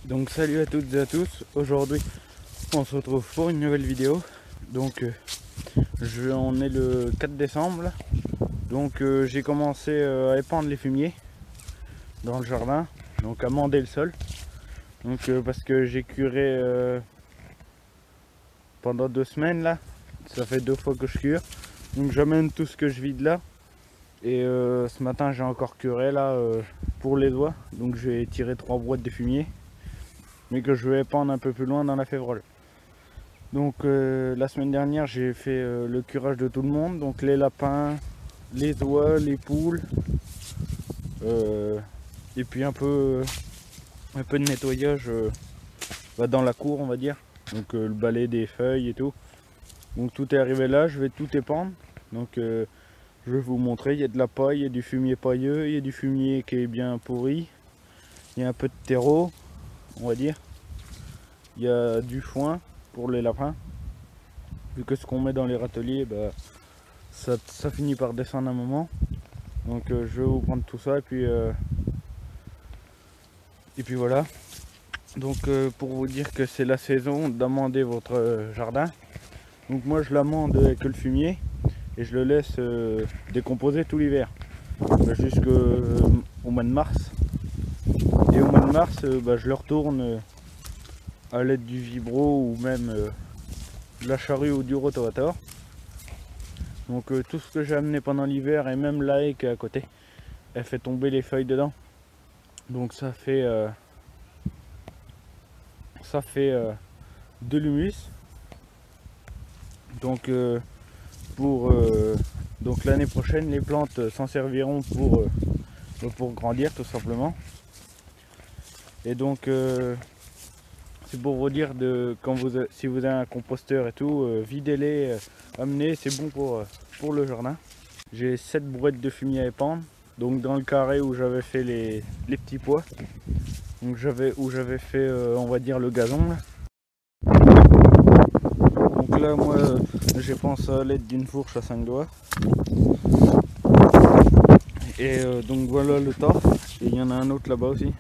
Donc salut à toutes et à tous, aujourd'hui on se retrouve pour une nouvelle vidéo. Donc on est le 4 décembre là. Donc j'ai commencé à épandre les fumiers dans le jardin, donc à mander le sol. Donc parce que j'ai curé pendant 2 semaines là, ça fait 2 fois que je cure. Donc j'amène tout ce que je vide là. Et ce matin j'ai encore curé là pour les doigts. Donc j'ai tiré 3 boîtes de fumier, mais que je vais épandre un peu plus loin dans la févrole. Donc la semaine dernière j'ai fait le curage de tout le monde, donc les lapins, les oies, les poules, et puis un peu de nettoyage dans la cour on va dire, donc le balai des feuilles et tout. Donc tout est arrivé là, je vais tout épandre. Donc je vais vous montrer, il y a de la paille, il y a du fumier pailleux, il y a du fumier qui est bien pourri, il y a un peu de terreau on va dire, il y a du foin pour les lapins, vu que ce qu'on met dans les râteliers ça finit par descendre un moment. Donc je vais vous prendre tout ça et puis voilà. Donc pour vous dire que c'est la saison d'amender votre jardin. Donc moi je l'amende avec le fumier et je le laisse décomposer tout l'hiver jusqu'au mois de mars. Et au mois de mars je le retourne à l'aide du vibro ou même de la charrue ou du rotavator. Donc tout ce que j'ai amené pendant l'hiver et même la haie qui est à côté, elle fait tomber les feuilles dedans. Donc ça fait de l'humus. Donc donc l'année prochaine les plantes s'en serviront pour grandir tout simplement. Et donc c'est pour vous dire si vous avez un composteur et tout, videz-les, amenez, c'est bon pour le jardin. J'ai 7 brouettes de fumier à épandre, donc dans le carré où j'avais fait les petits pois, donc où j'avais fait on va dire le gazon là. Donc là moi j'ai pensé à l'aide d'une fourche à 5 doigts. Et donc voilà le tas, et il y en a un autre là-bas aussi.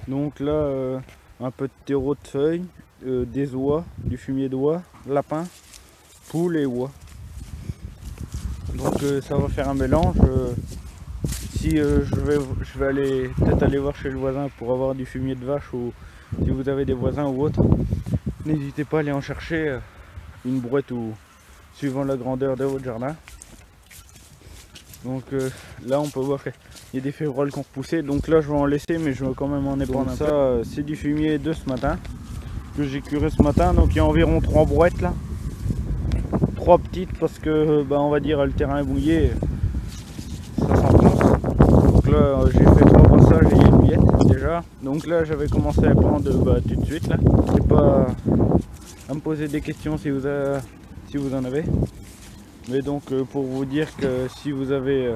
Donc là un peu de terreau de feuilles, des oies, du fumier d'oie, lapin, poules et oies. Donc ça va faire un mélange. Je vais aller peut-être aller voir chez le voisin pour avoir du fumier de vache, ou si vous avez des voisins ou autres, n'hésitez pas à aller en chercher une brouette ou suivant la grandeur de votre jardin. Donc là on peut voir qu'il y a des févroles qui ont repoussé, donc là je vais en laisser, mais je vais quand même en épandre un peu. Ça c'est du fumier de ce matin que j'ai curé ce matin, donc il y a environ 3 brouettes là, 3 petites parce que on va dire le terrain est mouillé, ça s'enfonce. Donc là j'ai fait 3 passages et il y a une miette déjà. Donc là j'avais commencé à épandre tout de suite là. N'hésitez pas à me poser des questions si vous en avez. Mais donc pour vous dire que si vous avez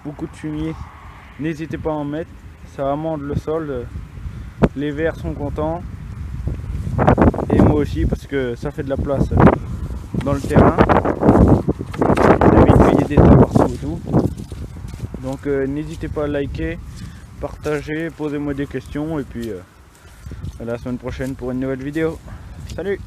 beaucoup de fumier, n'hésitez pas à en mettre, ça amende le sol, les vers sont contents et moi aussi parce que ça fait de la place dans le terrain, ça évite qu'il y ait des tas partout et tout. Donc n'hésitez pas à liker, partager, posez-moi des questions et puis à la semaine prochaine pour une nouvelle vidéo. Salut!